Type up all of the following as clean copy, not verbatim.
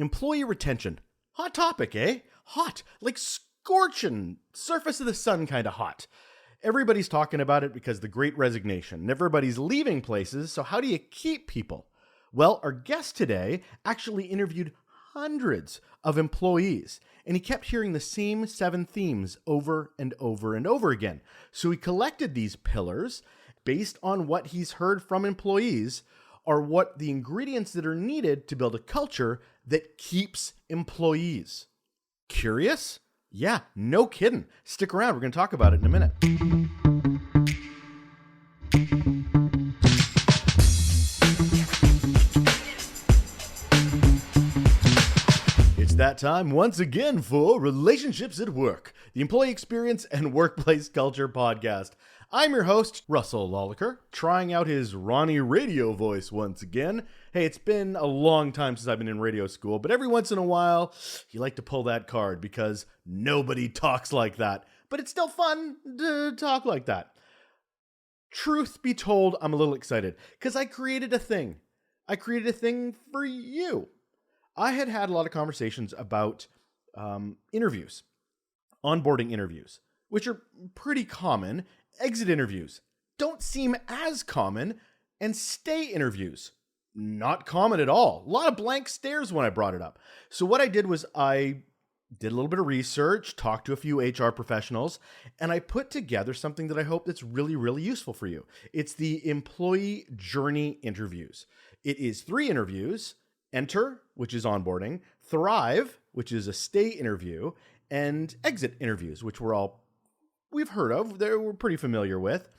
Employee retention. Hot topic, eh? Hot. Like scorching. Surface of the sun kind of hot. Everybody's talking about it because the Great Resignation. And everybody's leaving places, so how do you keep people? Well, our guest today actually interviewed hundreds of employees, and he kept hearing the same 7 themes over and over and over again. So he collected these pillars based on what he's heard from employees are what the ingredients that are needed to build a culture that keeps employees. Curious? Yeah, no kidding. Stick around. We're going to talk about it in a minute. It's that time once again for Relationships at Work, the Employee Experience and Workplace Culture podcast. I'm your host, Russel Lolliker, trying out his Ronnie radio voice once again. Hey, it's been a long time since I've been in radio school, but every once in a while, you like to pull that card because nobody talks like that. But it's still fun to talk like that. Truth be told, I'm a little excited because I created a thing. I created a thing for you. I had a lot of conversations about interviews, onboarding interviews, which are pretty common. Exit interviews don't seem as common, and stay interviews, not common at all. A lot of blank stares when I brought it up. So what I did was I did a little bit of research, talked to a few HR professionals, and I put together something that I hope that's really, really useful for you. It's the employee journey interviews. It is 3 interviews: Enter, which is onboarding; Thrive, which is a stay interview; and exit interviews, which we've heard of, we're pretty familiar with.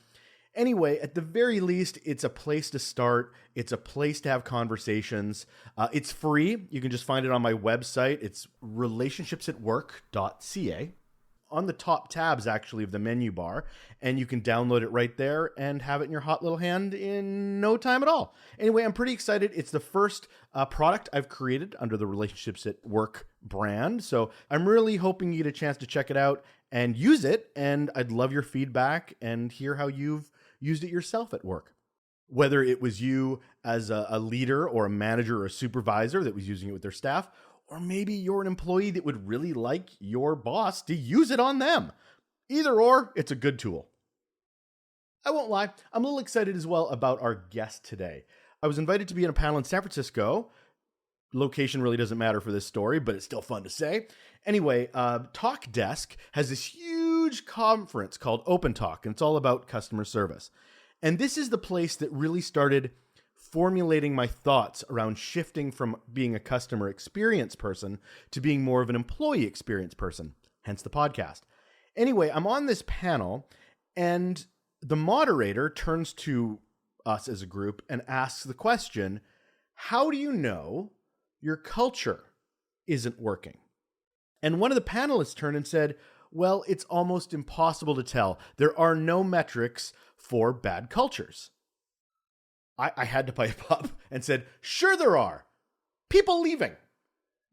Anyway, at the very least, it's a place to start. It's a place to have conversations. It's free. You can just find it on my website. It's relationshipsatwork.ca. On the top tabs, actually, of the menu bar, and you can download it right there and have it in your hot little hand in no time at all. Anyway, I'm pretty excited. It's the first product I've created under the Relationships at Work brand, so I'm really hoping you get a chance to check it out and use it, and I'd love your feedback and hear how you've used it yourself at work. Whether it was you as a leader or a manager or a supervisor that was using it with their staff, or maybe you're an employee that would really like your boss to use it on them. Either or, it's a good tool. I won't lie, I'm a little excited as well about our guest today. I was invited to be in a panel in San Francisco. Location really doesn't matter for this story, but it's still fun to say. Anyway, Talk Desk has this huge conference called Open Talk, and it's all about customer service. And this is the place that really started formulating my thoughts around shifting from being a customer experience person to being more of an employee experience person, hence the podcast. Anyway, I'm on this panel, and the moderator turns to us as a group and asks the question, how do you know your culture isn't working? And one of the panelists turned and said, well, it's almost impossible to tell. There are no metrics for bad cultures. I had to pipe up and said, sure there are. People leaving.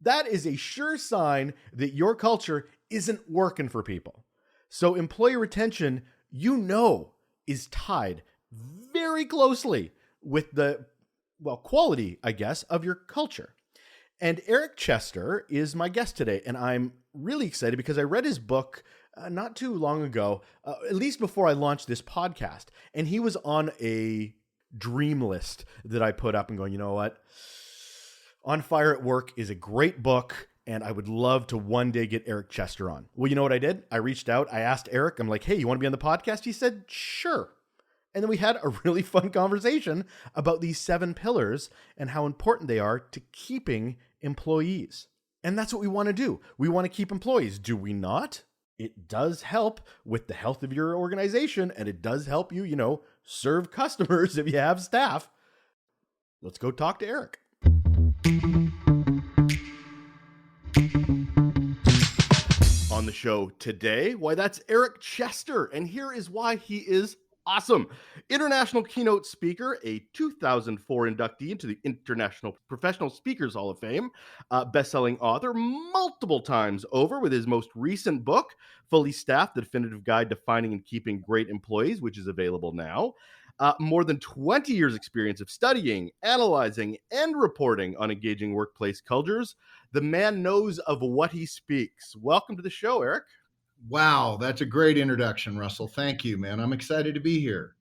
That is a sure sign that your culture isn't working for people. So employee retention, is tied very closely with the, quality, I guess, of your culture. And Eric Chester is my guest today, and I'm really excited because I read his book not too long ago, at least before I launched this podcast, and he was on a dream list that I put up and going, you know what? On Fire at Work is a great book, and I would love to one day get Eric Chester on. Well, you know what I did? I reached out, I asked Eric, I'm like, hey, you want to be on the podcast? He said, sure. And then we had a really fun conversation about these 7 pillars and how important they are to keeping employees. And that's what we want to do. We want to keep employees, do we not? It does help with the health of your organization, and it does help you, serve customers if you have staff. Let's go talk to Eric. On the show today, that's Eric Chester, and here is why he is awesome. International keynote speaker, a 2004 inductee into the International Professional Speakers Hall of Fame, best-selling author multiple times over with his most recent book, Fully Staffed, The Definitive Guide to Finding and Keeping Great Employees, which is available now. more than 20 years experience of studying, analyzing, and reporting on engaging workplace cultures. The man knows of what he speaks. Welcome to the show, Eric. Wow, that's a great introduction, Russell. Thank you, man. I'm excited to be here.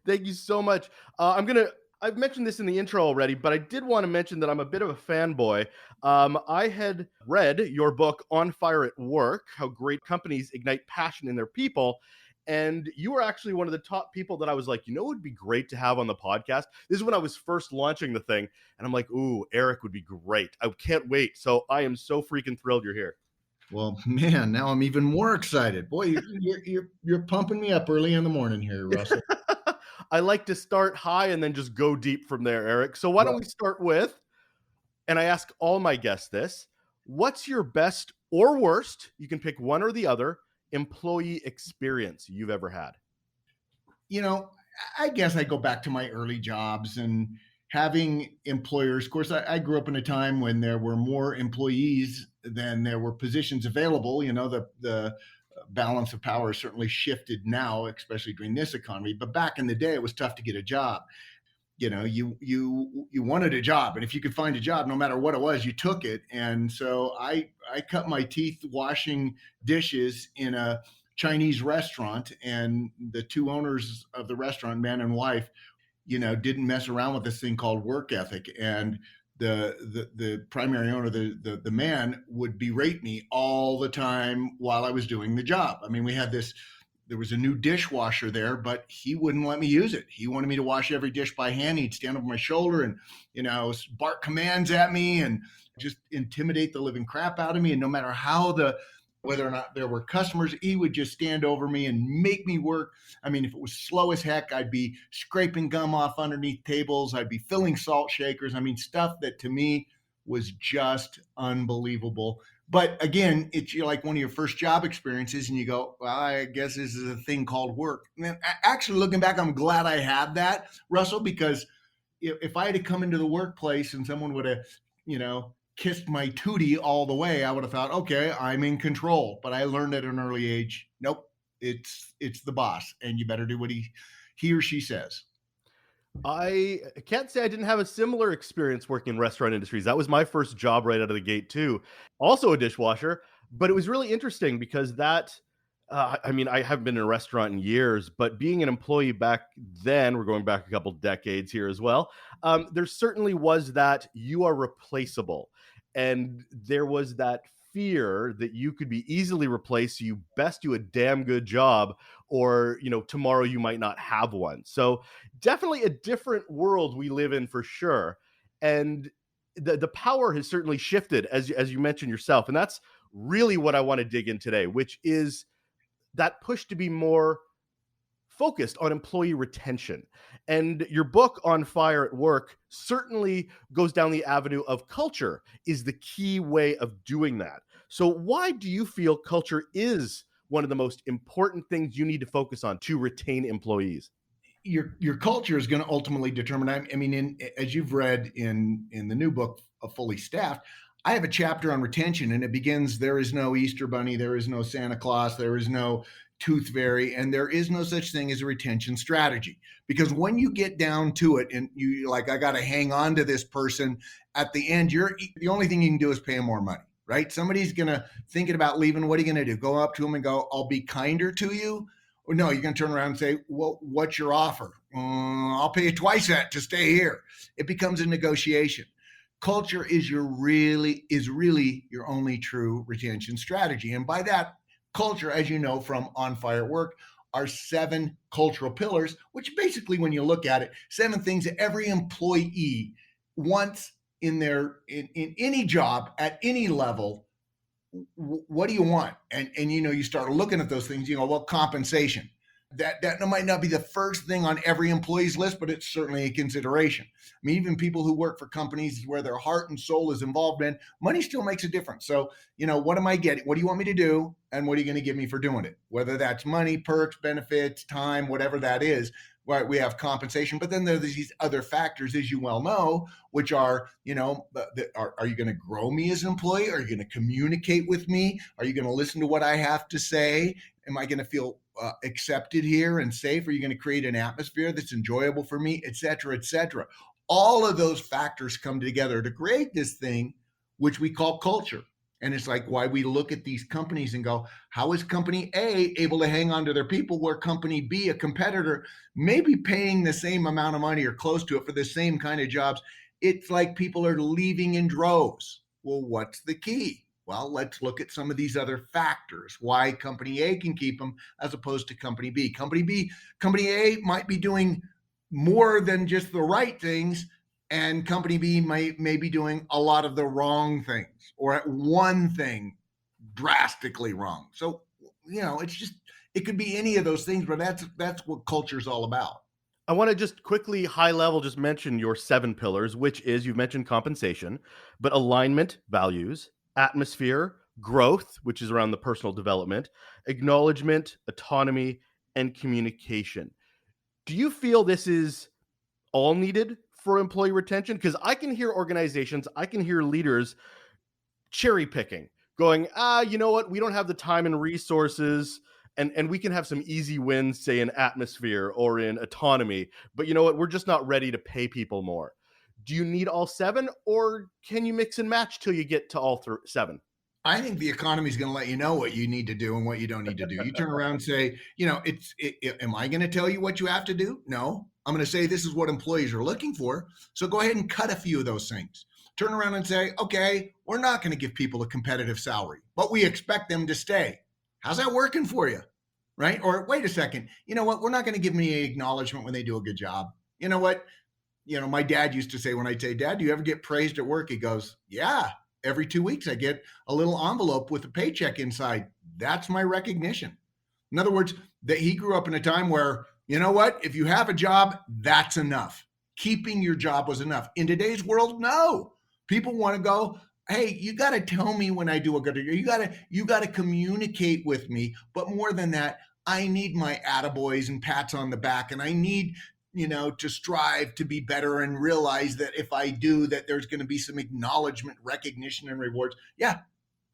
Thank you so much. I've mentioned this in the intro already, but I did want to mention that I'm a bit of a fanboy. I had read your book, On Fire at Work: How Great Companies Ignite Passion in Their People. And you were actually one of the top people that I was like, it would be great to have on the podcast. This is when I was first launching the thing. And I'm like, ooh, Eric would be great. I can't wait. So I am so freaking thrilled you're here. Well, man, now I'm even more excited. Boy, you're pumping me up early in the morning here, Russell. I like to start high and then just go deep from there, Eric. So why don't we start with, and I ask all my guests this, what's your best or worst, you can pick one or the other, employee experience you've ever had? You know, I guess I go back to my early jobs and having employers. Of course, I grew up in a time when there were more employees than there were positions available. The balance of power certainly shifted now, especially during this economy. But back in the day, it was tough to get a job. You wanted a job, and if you could find a job, no matter what it was, you took it. And so I cut my teeth washing dishes in a Chinese restaurant, and the two owners of the restaurant, man and wife, didn't mess around with this thing called work ethic. And the primary owner, the man, would berate me all the time while I was doing the job. I mean, there was a new dishwasher there, but he wouldn't let me use it. He wanted me to wash every dish by hand. He'd stand over my shoulder and, bark commands at me and just intimidate the living crap out of me. And no matter whether or not there were customers, he would just stand over me and make me work. I mean, if it was slow as heck, I'd be scraping gum off underneath tables. I'd be filling salt shakers. I mean, stuff that to me was just unbelievable. But again, it's like one of your first job experiences, and you go, well, I guess this is a thing called work. And actually, looking back, I'm glad I had that, Russell, because if I had to come into the workplace and someone would have, kissed my tootie all the way, I would have thought, okay, I'm in control. But I learned at an early age, nope, it's the boss, and you better do what he or she says. I can't say I didn't have a similar experience working in restaurant industries. That was my first job right out of the gate too. Also a dishwasher, but it was really interesting because I haven't been in a restaurant in years, but being an employee back then, we're going back a couple decades here as well. There certainly was that you are replaceable. And there was that fear that you could be easily replaced. So you best do a damn good job, or, tomorrow you might not have one. So definitely a different world we live in for sure. And the power has certainly shifted, as you mentioned yourself. And that's really what I want to dig in today, which is that push to be more focused on employee retention. And your book, On Fire at Work, certainly goes down the avenue of culture is the key way of doing that. So why do you feel culture is one of the most important things you need to focus on to retain employees? Your culture is going to ultimately determine. I mean, as you've read in the new book, Fully Staffed, I have a chapter on retention, and it begins, there is no Easter Bunny, there is no Santa Claus, there is no tooth fairy, and there is no such thing as a retention strategy. Because when you get down to it and you like, I got to hang on to this person, at the end, the only thing you can do is pay them more money, right? Somebody's going to thinking about leaving. What are you going to do? Go up to them and go, I'll be kinder to you? Or no, you're going to turn around and say, well, what's your offer? I'll pay you twice that to stay here. It becomes a negotiation. Culture is really your only true retention strategy. And by that, culture, as you know from On Fire at Work, are 7 cultural pillars, which basically, when you look at it, 7 things that every employee wants in any job at any level. What do you want? And you start looking at those things, well, compensation. That might not be the first thing on every employee's list, but it's certainly a consideration. I mean, even people who work for companies where their heart and soul is involved in, money still makes a difference. So, what am I getting? What do you want me to do? And what are you going to give me for doing it? Whether that's money, perks, benefits, time, whatever that is. right? We have compensation, but then there's these other factors, as you well know, which are, are you going to grow me as an employee? Are you going to communicate with me? Are you going to listen to what I have to say? Am I going to feel accepted here and safe? Are you going to create an atmosphere that's enjoyable for me, et cetera, et cetera? All of those factors come together to create this thing, which we call culture. And it's like why we look at these companies and go, how is company A able to hang on to their people where company B, a competitor, may be paying the same amount of money or close to it for the same kind of jobs? It's like people are leaving in droves. Well, what's the key? Well, let's look at some of these other factors. Why company A can keep them as opposed to company B. Company A might be doing more than just the right things, and company B may be doing a lot of the wrong things or at one thing drastically wrong. So, it's just, it could be any of those things, but that's what culture is all about. I want to just quickly, high level, just mention your 7 pillars, which is you've mentioned compensation, but alignment, values, atmosphere, growth, which is around the personal development, acknowledgement, autonomy, and communication. Do you feel this is all needed for employee retention? Because I can hear organizations, I can hear leaders cherry picking, going, you know what? We don't have the time and resources, and we can have some easy wins, say in atmosphere or in autonomy. But you know what? We're just not ready to pay people more. Do you need all 7, or can you mix and match till you get to all 7? I think the economy is going to let you know what you need to do and what you don't need to do. You turn around and say, am I going to tell you what you have to do? No, I'm going to say this is what employees are looking for. So go ahead and cut a few of those things. Turn around and say, okay, we're not going to give people a competitive salary, but we expect them to stay. How's that working for you? Right? Or wait a second, you know what? We're not going to give me acknowledgement when they do a good job. You know what? My dad used to say, when I'd say, Dad, do you ever get praised at work? He goes, yeah, every 2 weeks I get a little envelope with a paycheck inside. That's my recognition. In other words, that he grew up in a time where, you know what? If you have a job, that's enough. Keeping your job was enough. In today's world, no. People want to go, hey, you got to tell me when I do a good job. You got to communicate with me. But more than that, I need my attaboys and pats on the back, and I need to strive to be better and realize that if I do, that there's going to be some acknowledgement, recognition, and rewards. Yeah.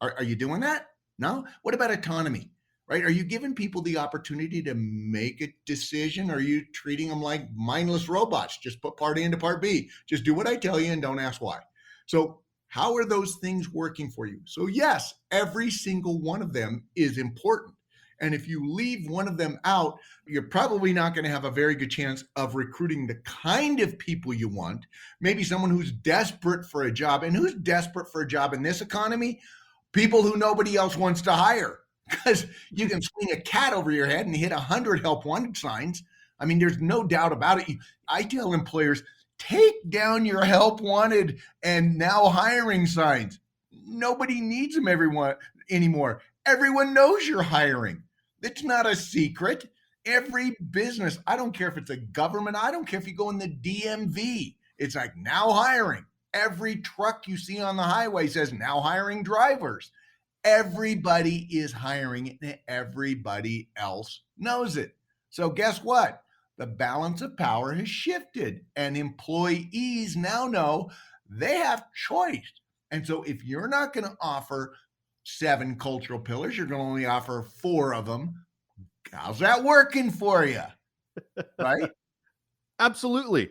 Are you doing that? No. What about autonomy? Right? Are you giving people the opportunity to make a decision? Or are you treating them like mindless robots? Just put part A into part B. Just do what I tell you and don't ask why. So how are those things working for you? So yes, every single one of them is important. And if you leave one of them out, you're probably not going to have a very good chance of recruiting the kind of people you want. Maybe someone who's desperate for a job. And who's desperate for a job in this economy? People who nobody else wants to hire. Because you can swing a cat over your head and hit 100 help wanted signs. I mean, there's no doubt about it. I tell employers, take down your help wanted and now hiring signs. Nobody needs them anymore. Everyone knows you're hiring. It's not a secret. Every business, I don't care if it's a government, I don't care if you go in the DMV, it's like now hiring. Every truck you see on the highway says now hiring drivers. Everybody is hiring and everybody else knows it. So guess what? The balance of power has shifted and employees now know they have choice. And so if you're not going to offer 7 cultural pillars, you're going to only offer 4 of them. How's that working for you? Right? Absolutely.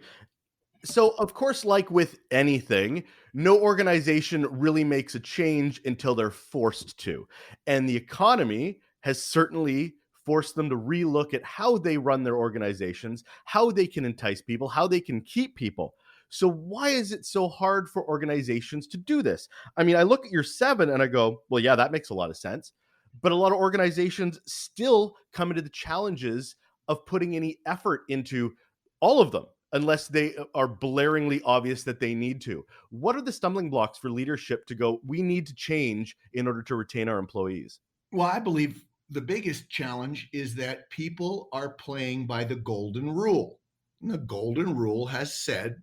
So, of course, like with anything, no organization really makes a change until they're forced to. And the economy has certainly forced them to relook at how they run their organizations, how they can entice people, how they can keep people. So, why is it so hard for organizations to do this? I mean, I look at your 7 and I go, well, yeah, that makes a lot of sense. But a lot of organizations still come into the challenges of putting any effort into all of them unless they are blaringly obvious that they need to. What are the stumbling blocks for leadership to go, we need to change in order to retain our employees? Well, I believe the biggest challenge is that people are playing by the golden rule. And the golden rule has said,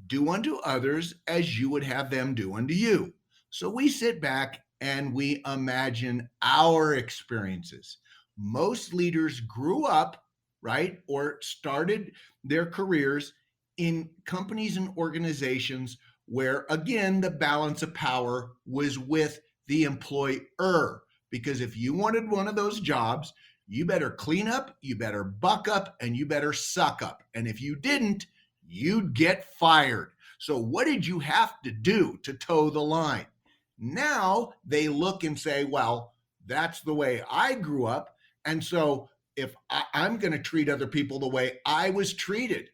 do unto others as you would have them do unto you. So we sit back and we imagine our experiences. Most leaders grew up right? Or started their careers in companies and organizations where, again, the balance of power was with the employer. Because if you wanted one of those jobs, you better clean up, you better buck up, and you better suck up. And if you didn't, you'd get fired. So, what did you have to do to toe the line? Now they look and say, well, that's the way I grew up. And so, if I'm going to treat other people the way I was treated,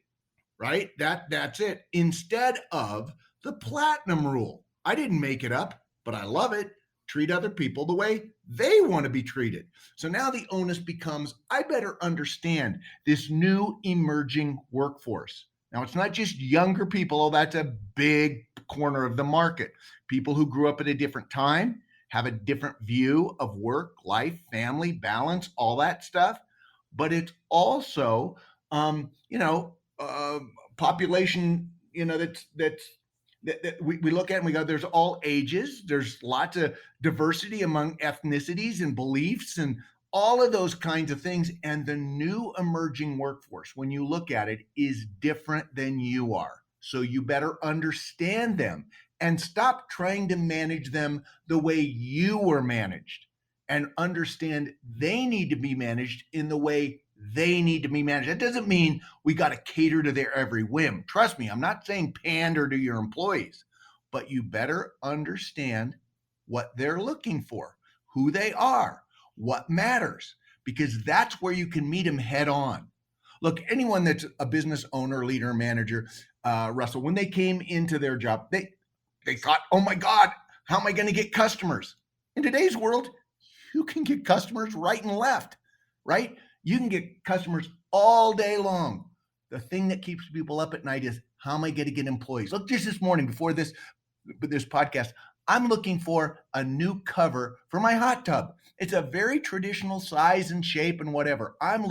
right? That's it. Instead of the platinum rule. I didn't make it up, but I love it. Treat other people the way they want to be treated. So now the onus becomes, I better understand this new emerging workforce. Now it's not just younger people, oh, that's a big corner of the market. People who grew up at a different time, have a different view of work, life, family, balance, all that stuff. But it's also, population, that we look at and we go, there's all ages, there's lots of diversity among ethnicities and beliefs and all of those kinds of things. And the new emerging workforce, when you look at it, is different than you are. So you better understand them and stop trying to manage them the way you were managed, and understand they need to be managed in the way they need to be managed. That doesn't mean we got to cater to their every whim. Trust me, I'm not saying pander to your employees, but you better understand what they're looking for, who they are, what matters, because that's where you can meet them head on. Look, anyone that's a business owner, leader, manager, Russell, when they came into their job, they thought, oh my God, how am I going to get customers? In today's world, you can get customers right and left, right? You can get customers all day long. The thing that keeps people up at night is, how am I going to get employees? Look, just this morning before this podcast, I'm looking for a new cover for my hot tub. It's a very traditional size and shape and whatever. I'm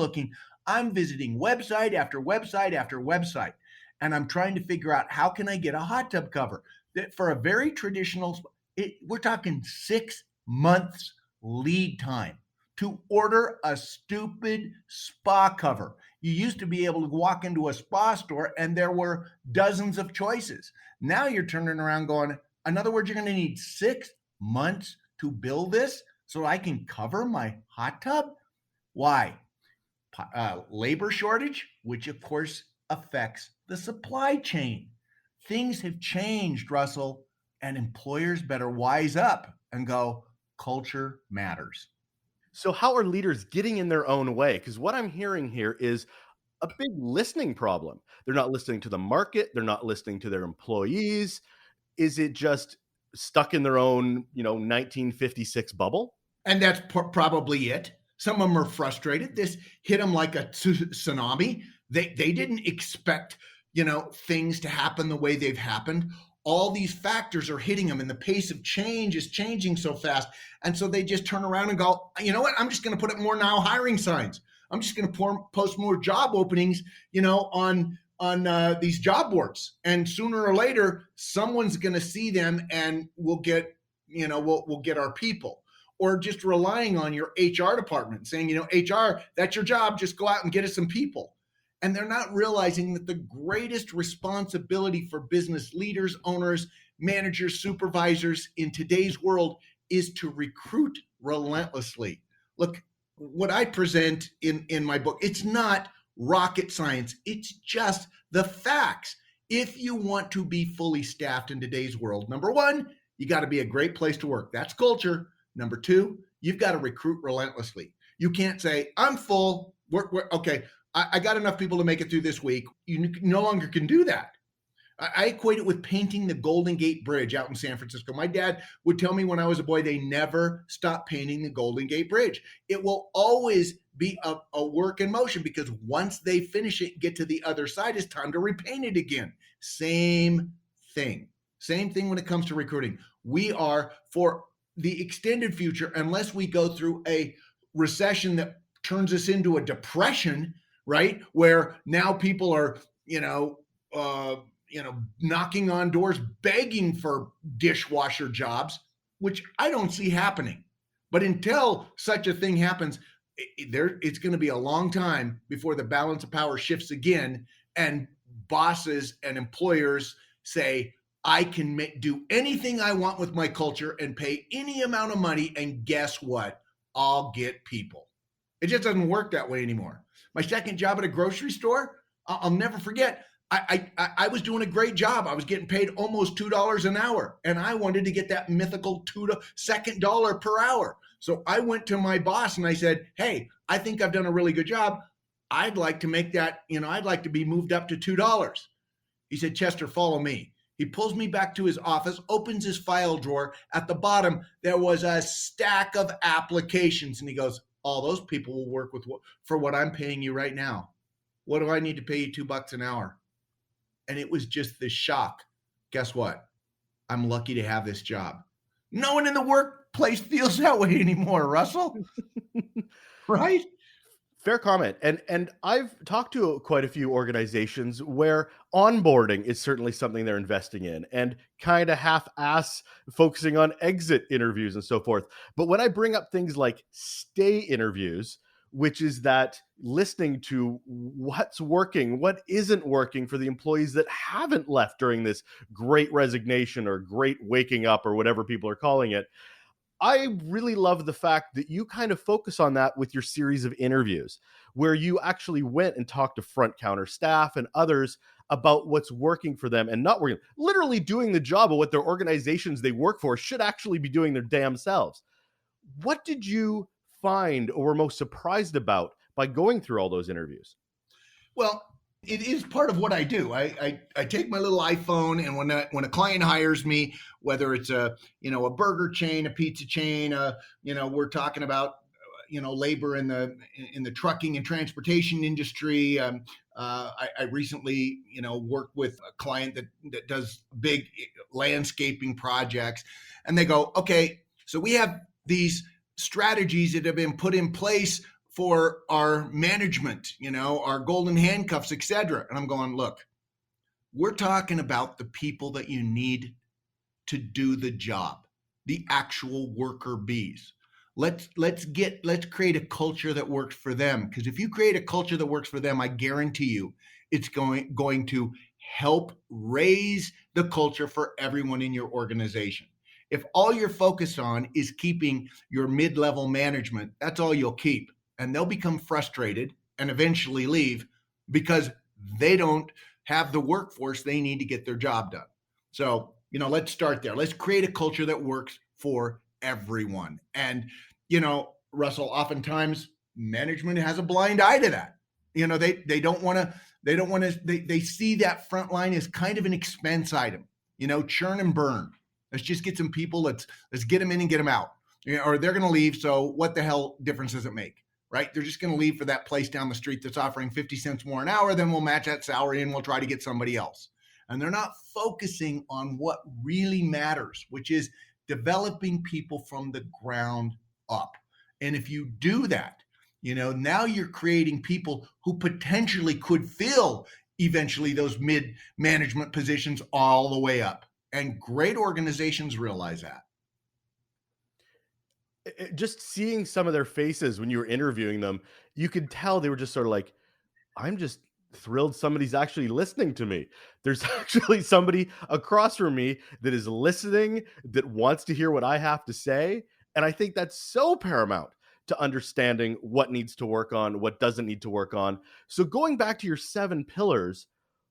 visiting website after website after website, and I'm trying to figure out, how can I get a hot tub cover that for a very traditional, we're talking 6 months lead time to order a stupid spa cover. You used to be able to walk into a spa store and there were dozens of choices. Now you're turning around going, in other words, you're going to need 6 months to build this so I can cover my hot tub? Why? Labor shortage, which of course affects the supply chain. Things have changed, Russell, and employers better wise up and go, culture matters. So, how are leaders getting in their own way? Because what I'm hearing here is a big listening problem. They're not listening to the market, they're not listening to their employees. Is it just stuck in their own, 1956 bubble? And that's probably it. Some of them are frustrated. This hit them like a tsunami. They didn't expect, things to happen the way they've happened. All these factors are hitting them, and the pace of change is changing so fast. And so they just turn around and go, you know what? I'm just going to put up more now hiring signs. I'm just going to post more job openings, on these job boards. And sooner or later, someone's going to see them, and we'll get, we'll get our people. Or just relying on your HR department, saying, HR, that's your job. Just go out and get us some people. And they're not realizing that the greatest responsibility for business leaders, owners, managers, supervisors in today's world is to recruit relentlessly. Look, what I present in my book, it's not rocket science. It's just the facts. If you want to be fully staffed in today's world, number one, you got to be a great place to work. That's culture. Number two, you've got to recruit relentlessly. You can't say, I'm full. Okay, I got enough people to make it through this week. You no longer can do that. I equate it with painting the Golden Gate Bridge out in San Francisco. My dad would tell me when I was a boy, they never stop painting the Golden Gate Bridge. It will always be a work in motion, because once they finish it, get to the other side, it's time to repaint it again. Same thing. Same thing when it comes to recruiting. We are, for the extended future, unless we go through a recession that turns us into a depression, right? Where now people are, knocking on doors, begging for dishwasher jobs, which I don't see happening. But until such a thing happens, it's going to be a long time before the balance of power shifts again, and bosses and employers say, I can do anything I want with my culture and pay any amount of money, and guess what? I'll get people. It just doesn't work that way anymore. My second job at a grocery store, I'll never forget. I was doing a great job. I was getting paid almost $2 an hour, and I wanted to get that mythical second dollar per hour. So I went to my boss and I said, "Hey, I think I've done a really good job. I'd like to make that, I'd like to be moved up to $2." He said, "Chester, follow me." He pulls me back to his office, opens his file drawer. At the bottom, there was a stack of applications, and he goes, "All those people will work for what I'm paying you right now. What do I need to pay you $2 an hour?" And it was just this shock. Guess what? I'm lucky to have this job. No one in the workplace feels that way anymore, Russell. Right? Fair comment. And I've talked to quite a few organizations where onboarding is certainly something they're investing in, and kind of half-ass focusing on exit interviews and so forth. But when I bring up things like stay interviews, which is that listening to what's working, what isn't working for the employees that haven't left during this great resignation or great waking up or whatever people are calling it, I really love the fact that you kind of focus on that with your series of interviews, where you actually went and talked to front counter staff and others about what's working for them and not working, literally doing the job of what their organizations they work for should actually be doing their damn selves. What did you find or were most surprised about by going through all those interviews? Well, it is part of what I do. I take my little iPhone, and when a client hires me, whether it's a burger chain, a pizza chain, we're talking about labor in the trucking and transportation industry. I recently worked with a client that does big landscaping projects, and they go, okay, so we have these strategies that have been put in place for our management, our golden handcuffs, etc. And I'm going, look, we're talking about the people that you need to do the job, the actual worker bees. Let's create a culture that works for them. Because if you create a culture that works for them, I guarantee you it's going to help raise the culture for everyone in your organization. If all you're focused on is keeping your mid-level management, that's all you'll keep. And they'll become frustrated and eventually leave because they don't have the workforce they need to get their job done. So, let's start there. Let's create a culture that works for everyone. And, Russell, oftentimes management has a blind eye to that. They don't want to, they see that front line as kind of an expense item, churn and burn. Let's just get some people. Let's get them in and get them out, or they're going to leave. So what the hell difference does it make? Right? They're just going to leave for that place down the street that's offering 50 cents more an hour. Then we'll match that salary and we'll try to get somebody else. And they're not focusing on what really matters, which is developing people from the ground up. And if you do that, now you're creating people who potentially could fill eventually those mid-management positions all the way up. And great organizations realize that. Just seeing some of their faces when you were interviewing them, you could tell they were just sort of like, I'm just thrilled somebody's actually listening to me. There's actually somebody across from me that is listening, that wants to hear what I have to say. And I think that's so paramount to understanding what needs to work on, what doesn't need to work on. So going back to your 7 pillars,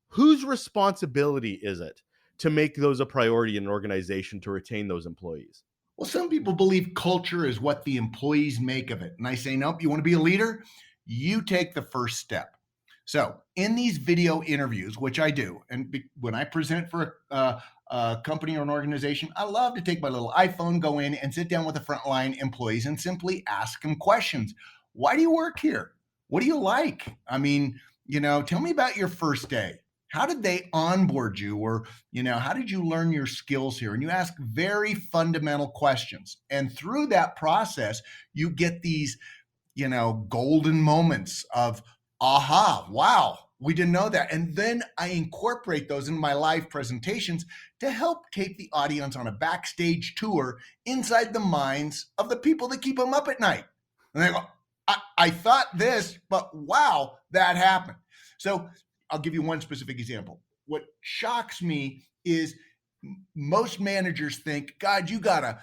whose responsibility is it to make those a priority in an organization to retain those employees? Well, some people believe culture is what the employees make of it. And I say, nope, you want to be a leader? You take the first step. So in these video interviews, which I do, and when I present for a company or an organization, I love to take my little iPhone, go in and sit down with the frontline employees and simply ask them questions. Why do you work here? What do you like? I mean, tell me about your first day. How did they onboard you? Or, how did you learn your skills here? And you ask very fundamental questions. And through that process, you get these, golden moments of, aha, wow, we didn't know that. And then I incorporate those in my live presentations to help take the audience on a backstage tour inside the minds of the people that keep them up at night. And they go, I I thought this, but wow, that happened. So I'll give you one specific example. What shocks me is most managers think, God, you got to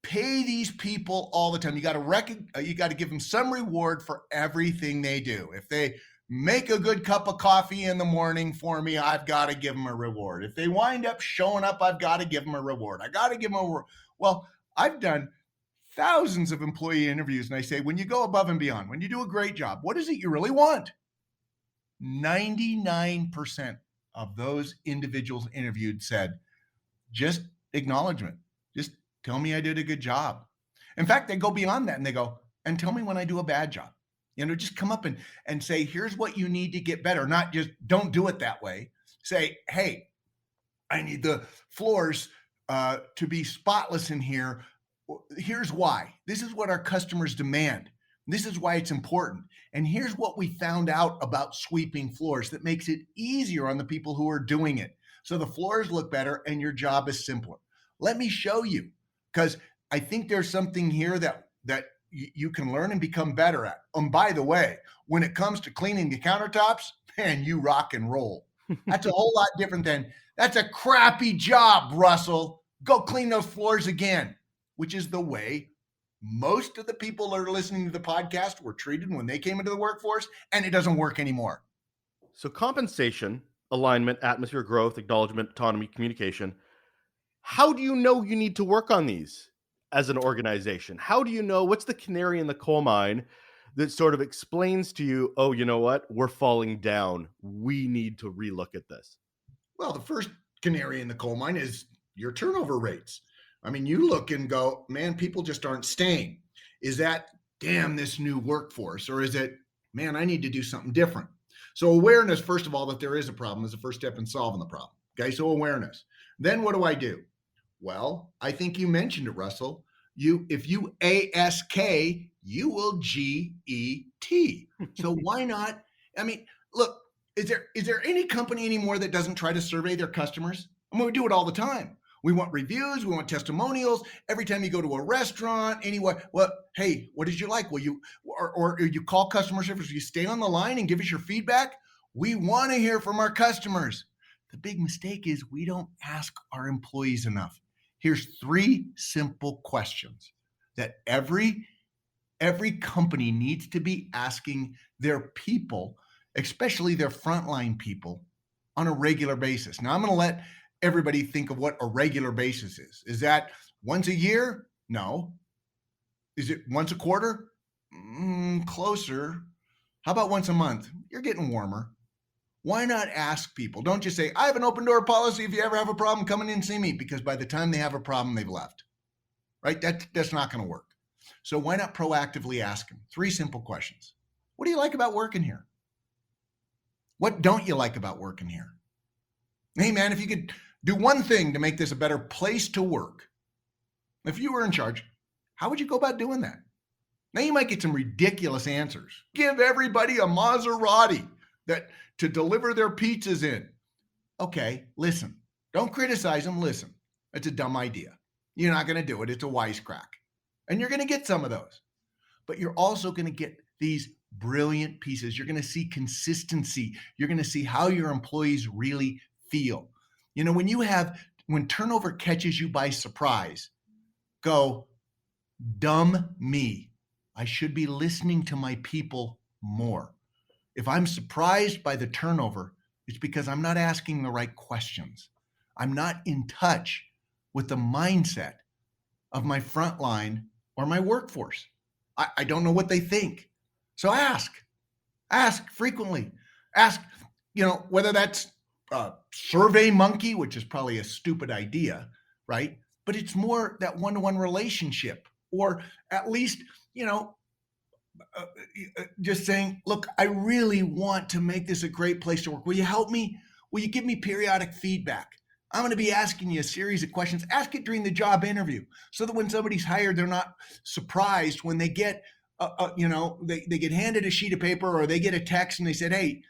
pay these people all the time. You got to give them some reward for everything they do. If they make a good cup of coffee in the morning for me, I've got to give them a reward. If they wind up showing up, I've got to give them a reward. I got to give them a reward. Well, I've done thousands of employee interviews, and I say, when you go above and beyond, when you do a great job, what is it you really want? 99% of those individuals interviewed said, just acknowledgement. Just tell me I did a good job. In fact, they go beyond that and they go, and tell me when I do a bad job. Just come up and say, here's what you need to get better. Not just don't do it that way. Say, hey, I need the floors to be spotless in here. Here's why. This is what our customers demand. This is why it's important. And here's what we found out about sweeping floors that makes it easier on the people who are doing it. So the floors look better and your job is simpler. Let me show you, because I think there's something here that you can learn and become better at. And by the way, when it comes to cleaning the countertops, man, you rock and roll. That's a whole lot different than, that's a crappy job, Russell. Go clean those floors again, which is the way most of the people that are listening to the podcast were treated when they came into the workforce, and it doesn't work anymore. So compensation, alignment, atmosphere, growth, acknowledgement, autonomy, communication. How do you know you need to work on these as an organization? How do you know what's the canary in the coal mine that sort of explains to you, oh, you know what? We're falling down. We need to relook at this. Well, the first canary in the coal mine is your turnover rates. I mean, you look and go, man, people just aren't staying. Is that, damn, this new workforce? Or is it, man, I need to do something different? So awareness, first of all, that there is a problem is the first step in solving the problem. Okay, so awareness. Then what do? Well, I think you mentioned it, Russell. If you ASK, you will GET. So why not? I mean, look, is there any company anymore that doesn't try to survey their customers? I mean, we do it all the time. We want reviews. We want testimonials. Every time you go to a restaurant, anywhere, well, hey, what did you like? Will you, or you call customer service? You stay on the line and give us your feedback. We want to hear from our customers. The big mistake is we don't ask our employees enough. Here's 3 simple questions that every company needs to be asking their people, especially their frontline people, on a regular basis. Now, I'm going to let everybody think of what a regular basis is. Is that once a year? No. Is it once a quarter? Closer. How about once a month? You're getting warmer. Why not ask people? Don't just say, I have an open door policy. If you ever have a problem, come in and see me, because by the time they have a problem, they've left. Right? That's not going to work. So why not proactively ask them? 3 simple questions. What do you like about working here? What don't you like about working here? Hey, man, if you could do one thing to make this a better place to work, if you were in charge, how would you go about doing that? Now, you might get some ridiculous answers. Give everybody a Maserati to deliver their pizzas in. Okay, listen. Don't criticize them. Listen. It's a dumb idea. You're not going to do it. It's a wisecrack. And you're going to get some of those. But you're also going to get these brilliant pieces. You're going to see consistency. You're going to see how your employees really feel. When turnover catches you by surprise, go, dumb me. I should be listening to my people more. If I'm surprised by the turnover, it's because I'm not asking the right questions. I'm not in touch with the mindset of my frontline or my workforce. I don't know what they think. So ask frequently. Ask, whether that's Survey Monkey, which is probably a stupid idea, right? But it's more that one-to-one relationship, or at least, just saying, look, I really want to make this a great place to work. Will you help me? Will you give me periodic feedback? I'm going to be asking you a series of questions. Ask it during the job interview, so that when somebody's hired, they're not surprised when they get, they get handed a sheet of paper, or they get a text and they said, hey,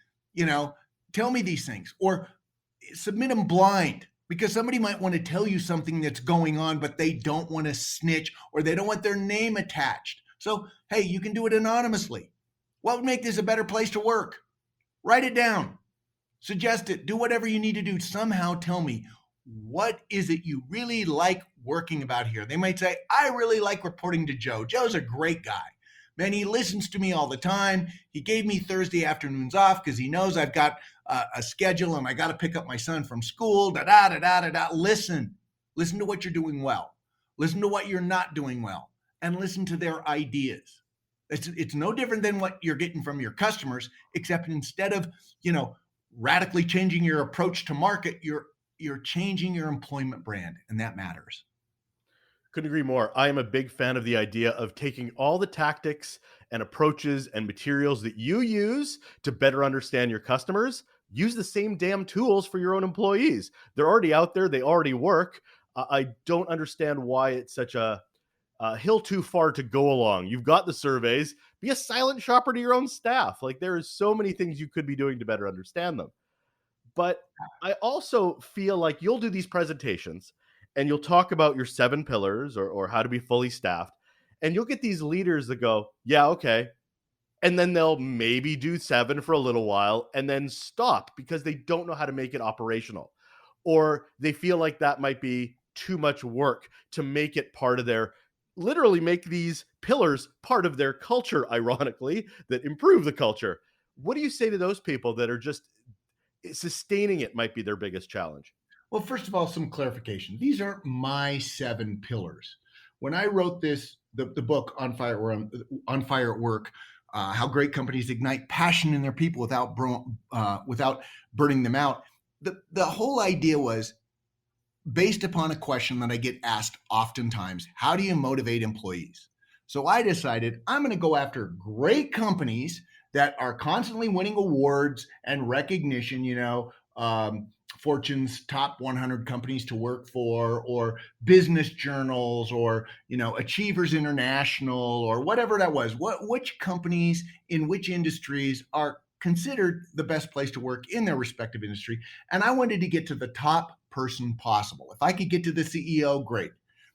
tell me these things, or submit them blind, because somebody might want to tell you something that's going on, but they don't want to snitch, or they don't want their name attached. So, hey, you can do it anonymously. What would make this a better place to work? Write it down. Suggest it. Do whatever you need to do. Somehow tell me, what is it you really like working about here? They might say, I really like reporting to Joe. Joe's a great guy. Man, he listens to me all the time. He gave me Thursday afternoons off because he knows I've got a schedule and I got to pick up my son from school. Da da da da da da. Listen to what you're doing well. Listen to what you're not doing well, and listen to their ideas. It's no different than what you're getting from your customers, except instead of radically changing your approach to market, you're changing your employment brand, and that matters. Couldn't agree more. I am a big fan of the idea of taking all the tactics and approaches and materials that you use to better understand your customers. Use the same damn tools for your own employees. They're already out there, they already work. I don't understand why it's such a hill too far to go along. You've got the surveys. Be a silent shopper to your own staff. Like, there is so many things you could be doing to better understand them. But I also feel like you'll do these presentations and you'll talk about your 7 pillars, or how to be fully staffed. And you'll get these leaders that go, yeah, okay. And then they'll maybe do 7 for a little while and then stop because they don't know how to make it operational. Or they feel like that might be too much work to make it part of their, literally make these pillars part of their culture, ironically, that improve the culture. What do you say to those people that are just sustaining it might be their biggest challenge? Well, first of all, some clarification. These aren't my 7 pillars. When I wrote the book on fire at work, how great companies ignite passion in their people without burning them out. The whole idea was based upon a question that I get asked oftentimes: how do you motivate employees? So I decided I'm going to go after great companies that are constantly winning awards and recognition, Fortune's top 100 companies to work for, or business journals, or Achievers International, or whatever that was. Which companies in which industries are considered the best place to work in their respective industry? And I wanted to get to the top person possible. If I could get to the CEO, great.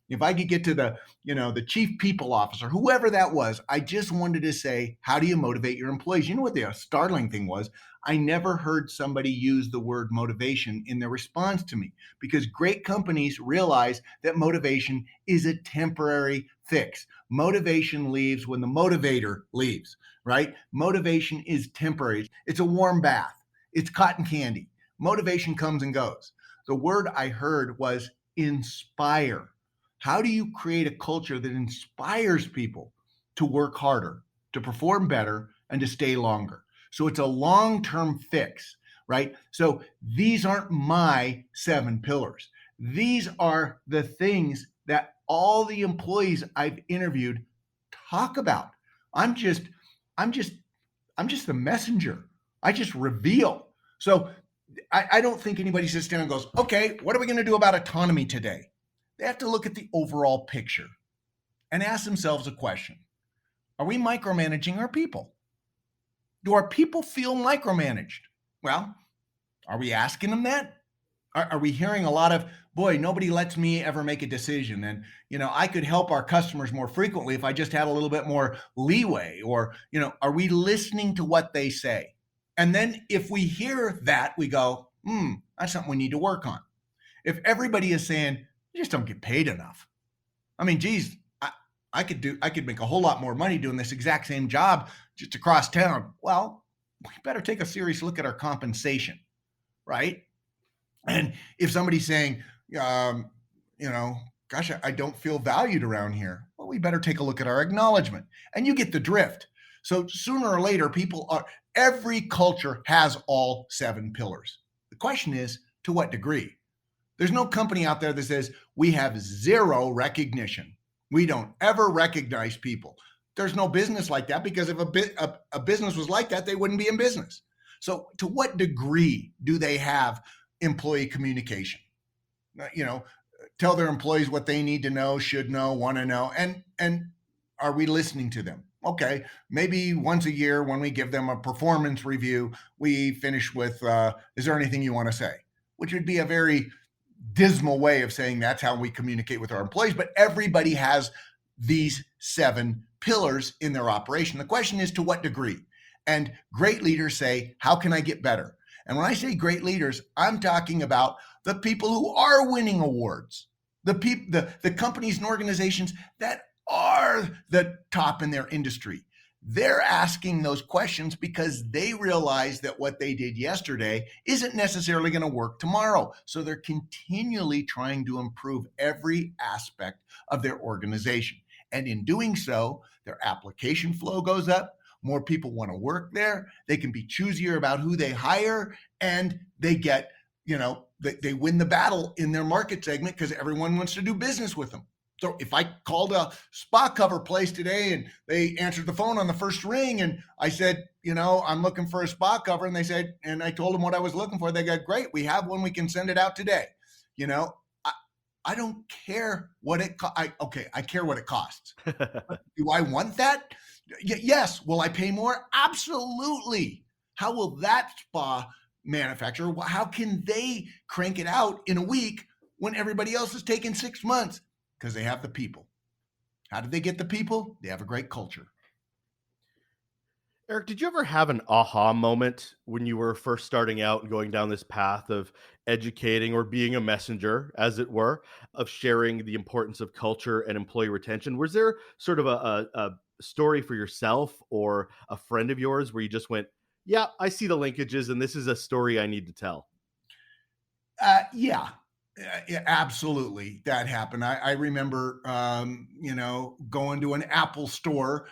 If I could get to the chief people officer, whoever that was, I just wanted to say, how do you motivate your employees? You know what the startling thing was? I never heard somebody use the word motivation in their response to me, because great companies realize that motivation is a temporary fix. Motivation leaves when the motivator leaves, right? Motivation is temporary. It's a warm bath. It's cotton candy. Motivation comes and goes. The word I heard was inspire. How do you create a culture that inspires people to work harder, to perform better, and to stay longer? So it's a long-term fix, right? So these aren't my 7 pillars. These are the things that all the employees I've interviewed talk about. I'm just the messenger. I just reveal. So I don't think anybody sits down and goes, okay, what are we going to do about autonomy today? They have to look at the overall picture and ask themselves a question. Are we micromanaging our people? Do our people feel micromanaged? Well, are we asking them that? Are we hearing a lot of, boy, nobody lets me ever make a decision, and I could help our customers more frequently if I just had a little bit more leeway? Or are we listening to what they say? And then if we hear that, we go, that's something we need to work on. If everybody is saying, you just don't get paid enough. I mean, geez, I could make a whole lot more money doing this exact same job just across town. Well, we better take a serious look at our compensation, right? And if somebody's saying, gosh, I don't feel valued around here, well, we better take a look at our acknowledgement. And you get the drift. So sooner or later, every culture has all 7 pillars. The question is, to what degree? There's no company out there that says we have 0 recognition. We don't ever recognize people. There's no business like that, because if a business was like that, they wouldn't be in business. So to what degree do they have employee communication? Tell their employees what they need to know, should know, want to know, and are we listening to them? Okay, maybe once a year when we give them a performance review, we finish with, is there anything you want to say? Which would be a very dismal way of saying that's how we communicate with our employees. But everybody has these 7 pillars in their operation. The question is to what degree? And great leaders say, how can I get better? And when I say great leaders, I'm talking about the people who are winning awards, the companies and organizations that are the top in their industry. They're asking those questions because they realize that what they did yesterday isn't necessarily going to work tomorrow. So they're continually trying to improve every aspect of their organization. And in doing so, their application flow goes up. More people want to work there. They can be choosier about who they hire, and they get, they win the battle in their market segment because everyone wants to do business with them. So if I called a spa cover place today and they answered the phone on the first ring and I said, I'm looking for a spa cover, and they said, and I told them what I was looking for, they go, great, we have one, we can send it out today. I don't care what it I care what it costs. Do I want that? Yes. Will I pay more? Absolutely. How will that spa manufacturer, how can they crank it out in a week when everybody else is taking 6 months? Because they have the people. How did they get the people? They have a great culture. Eric, did you ever have an aha moment when you were first starting out and going down this path of educating or being a messenger, as it were, of sharing the importance of culture and employee retention? Was there sort of a story for yourself or a friend of yours where you just went, yeah, I see the linkages and this is a story I need to tell? Yeah, absolutely. That happened. I remember, going to an Apple store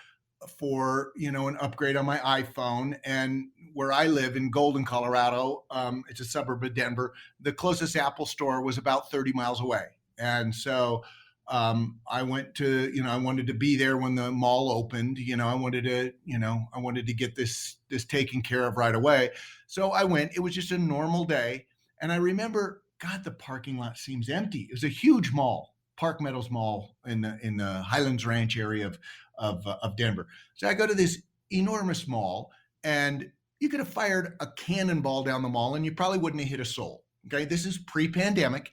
for, an upgrade on my iPhone. And where I live in Golden, Colorado, it's a suburb of Denver, the closest Apple store was about 30 miles away. And so I went to, I wanted to be there when the mall opened. I wanted to get this taken care of right away. So I went. It was just a normal day. And I remember, God, the parking lot seems empty. It was a huge mall, Park Meadows Mall in the Highlands Ranch area of Denver. So I go to this enormous mall, and you could have fired a cannonball down the mall and you probably wouldn't have hit a soul. Okay, this is pre-pandemic.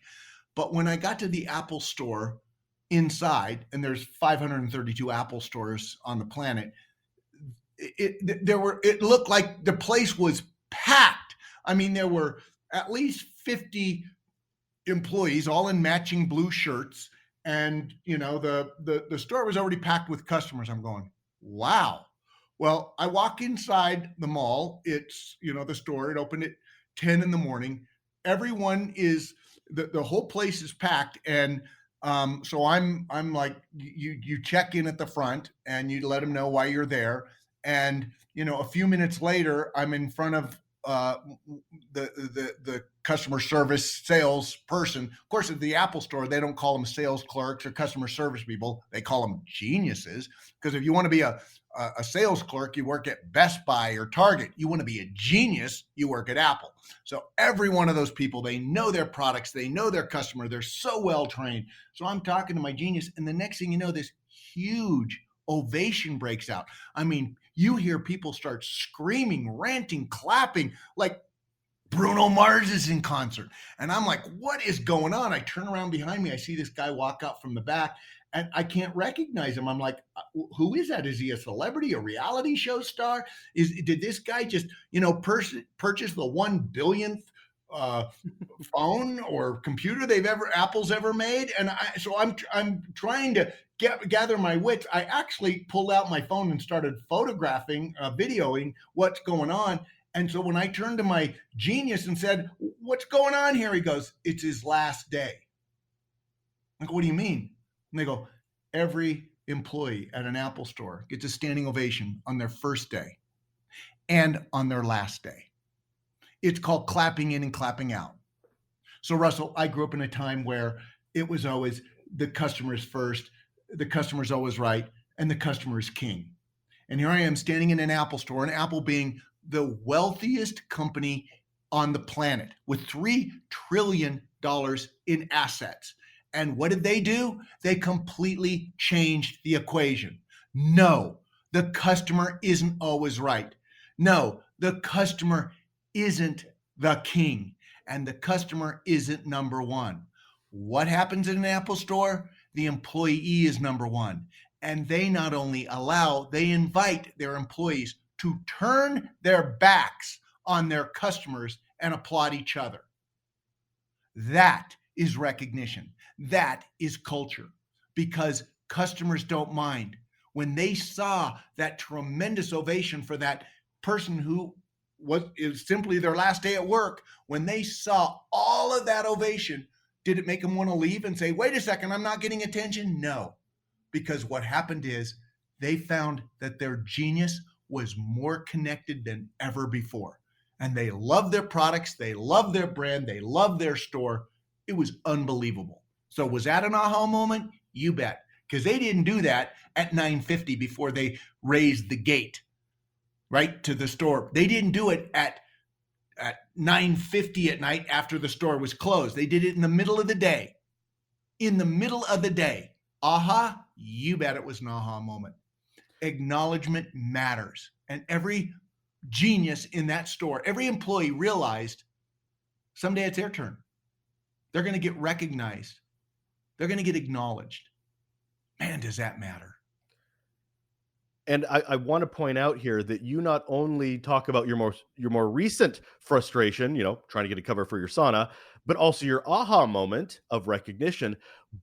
But when I got to the Apple store inside, and there's 532 Apple stores on the planet, it looked like the place was packed. I mean, there were at least 50 employees, all in matching blue shirts, and the store was already packed with customers. I'm going, wow. Well, I walk inside the mall. It's the store. It opened at 10 in the morning. Everyone is the whole place is packed, and so I'm like, you check in at the front and you let them know why you're there, and a few minutes later, I'm in front of the customer service sales person. Of course, at the Apple store, they don't call them sales clerks or customer service people. They call them geniuses. Because if you want to be a sales clerk, you work at Best Buy or Target. You want to be a genius, you work at Apple. So every one of those people, they know their products, they know their customer, they're so well trained. So I'm talking to my genius, and the next thing you know, this huge ovation breaks out. I mean, you hear people start screaming, ranting, clapping, like Bruno Mars is in concert. And I'm like, what is going on? I turn around behind me. I see this guy walk out from the back, and I can't recognize him. I'm like, who is that? Is he a celebrity, a reality show star? Did this guy just, purchase the 1 billionth phone or computer Apple's ever made? And I'm trying to gather my wits. I actually pulled out my phone and started photographing, videoing what's going on. And so when I turned to my genius and said, what's going on here? He goes, it's his last day. I go, what do you mean? And they go, every employee at an Apple store gets a standing ovation on their first day and on their last day. It's called clapping in and clapping out. So Russell, I grew up in a time where it was always the customer's first, the customer's always right, and the customer is king. And here I am standing in an Apple store, and Apple being the wealthiest company on the planet with $3 trillion in assets. And what did they do? They completely changed the equation. No, the customer isn't always right. No, the customer isn't the king, and the customer isn't number one. What happens in an Apple store? The employee is number one. And they not only allow, they invite their employees to turn their backs on their customers and applaud each other. That is recognition. That is culture, because customers don't mind. When they saw that tremendous ovation for that person who is simply their last day at work, when they saw all of that ovation, did it make them want to leave and say, wait a second, I'm not getting attention? No, because what happened is they found that their genius was more connected than ever before. And they love their products, they love their brand, they love their store. It was unbelievable. So was that an aha moment? You bet. Because they didn't do that at 9:50 before they raised the gate, right, to the store. They didn't do it at 9:50 at night after the store was closed. They did it in the middle of the day. In the middle of the day. Aha, you bet it was an aha moment. Acknowledgement matters. And every genius in that store, every employee realized someday it's their turn. They're going to get recognized. They're going to get acknowledged. Man, does that matter? And I want to point out here that you not only talk about your more recent frustration, trying to get a cover for your sauna, but also your aha moment of recognition.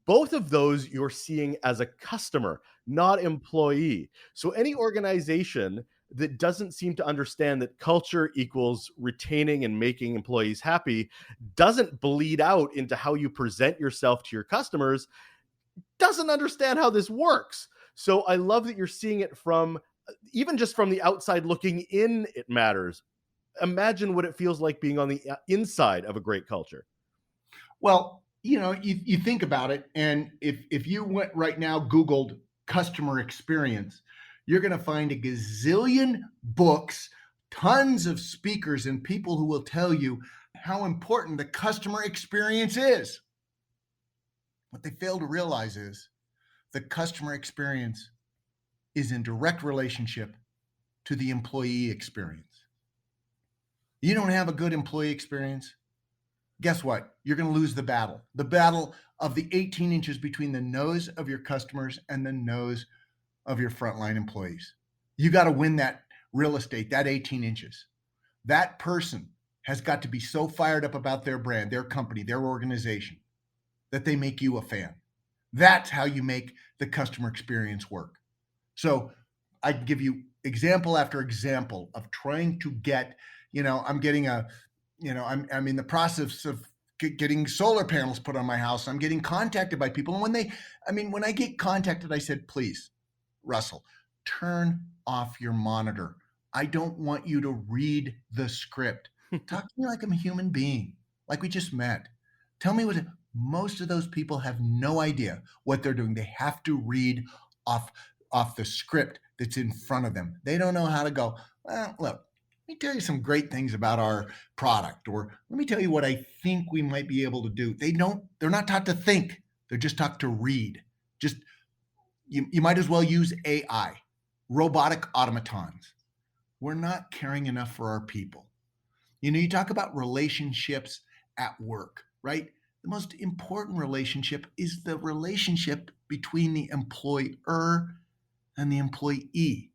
Both of those you're seeing as a customer, not employee. So any organization that doesn't seem to understand that culture equals retaining and making employees happy doesn't bleed out into how you present yourself to your customers, doesn't understand how this works. So I love that you're seeing it from, even just from the outside looking in, it matters. Imagine what it feels like being on the inside of a great culture. Well, you think about it, and if you went right now, Googled customer experience, you're going to find a gazillion books, tons of speakers, and people who will tell you how important the customer experience is. What they fail to realize is the customer experience is in direct relationship to the employee experience. You don't have a good employee experience, guess what? You're going to lose the battle of the 18 inches between the nose of your customers and the nose of your frontline employees. You got to win that real estate, that 18 inches. That person has got to be so fired up about their brand, their company, their organization, that they make you a fan. That's how you make the customer experience work. So I can give you example after example of trying to get, I'm getting I'm in the process of getting solar panels put on my house. I'm getting contacted by people. And when I get contacted, I said, please, Russell, turn off your monitor. I don't want you to read the script. Talk to me like I'm a human being, like we just met. Tell me most of those people have no idea what they're doing. They have to read off the script that's in front of them. They don't know how to go, well, look, let me tell you some great things about our product, or let me tell you what I think we might be able to do. They're not taught to think. They're just taught to read. You might as well use AI, robotic automatons. We're not caring enough for our people. You talk about relationships at work, right? The most important relationship is the relationship between the employer and the employee.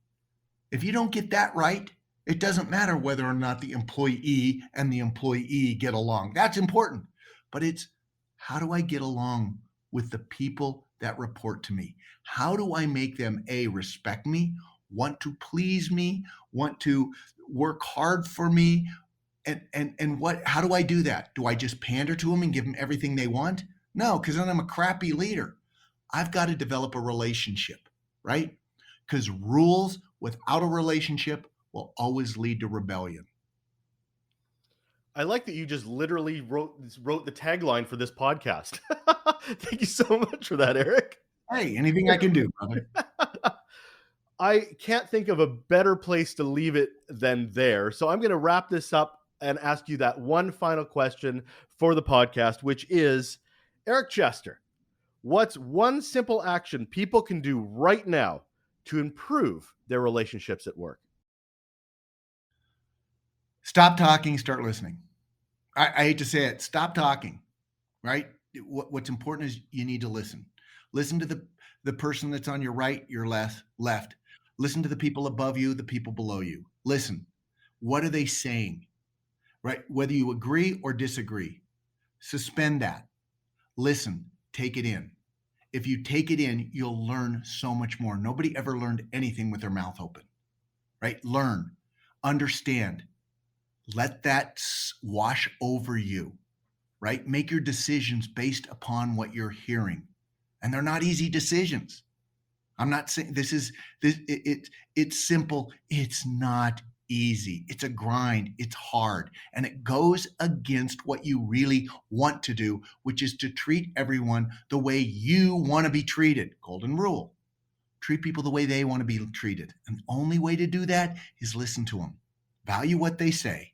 If you don't get that right, it doesn't matter whether or not the employee and the employee get along. That's important. But it's, how do I get along with the people that report to me? How do I make them, A, respect me, want to please me, want to work hard for me? And how do I do that? Do I just pander to them and give them everything they want? No, because then I'm a crappy leader. I've got to develop a relationship, right? Because rules without a relationship will always lead to rebellion. I like that you just literally wrote the tagline for this podcast. Thank you so much for that, Eric. Hey, anything I can do, brother. I can't think of a better place to leave it than there. So I'm going to wrap this up and ask you that one final question for the podcast, which is, Eric Chester, what's one simple action people can do right now to improve their relationships at work? Stop talking, start listening. I hate to say it. Stop talking, right? What's important is you need to listen. Listen to the person that's on your right, your left. Listen to the people above you, the people below you. Listen. What are they saying? Right? Whether you agree or disagree, suspend that. Listen, take it in. If you take it in, you'll learn so much more. Nobody ever learned anything with their mouth open, right? Learn, understand, let that wash over you, right? Make your decisions based upon what you're hearing. And they're not easy decisions. I'm not saying it's simple. It's not easy. It's a grind. It's hard. And it goes against what you really want to do, which is to treat everyone the way you want to be treated. Golden rule. Treat people the way they want to be treated. And the only way to do that is listen to them. Value what they say.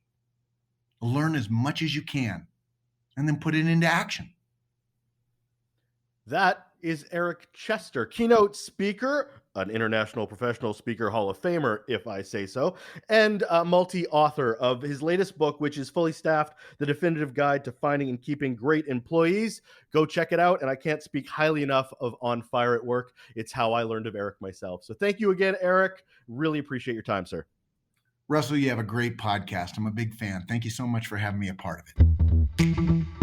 Learn as much as you can. And then put it into action. That is Eric Chester, keynote speaker, an International Professional Speaker Hall of Famer, if I say so, and multi-author of his latest book, which is Fully Staffed, The Definitive Guide to Finding and Keeping Great Employees. Go check it out, and I can't speak highly enough of On Fire at Work. It's how I learned of Eric myself. So thank you again, Eric. Really appreciate your time, sir. Russell, you have a great podcast. I'm a big fan. Thank you so much for having me a part of it.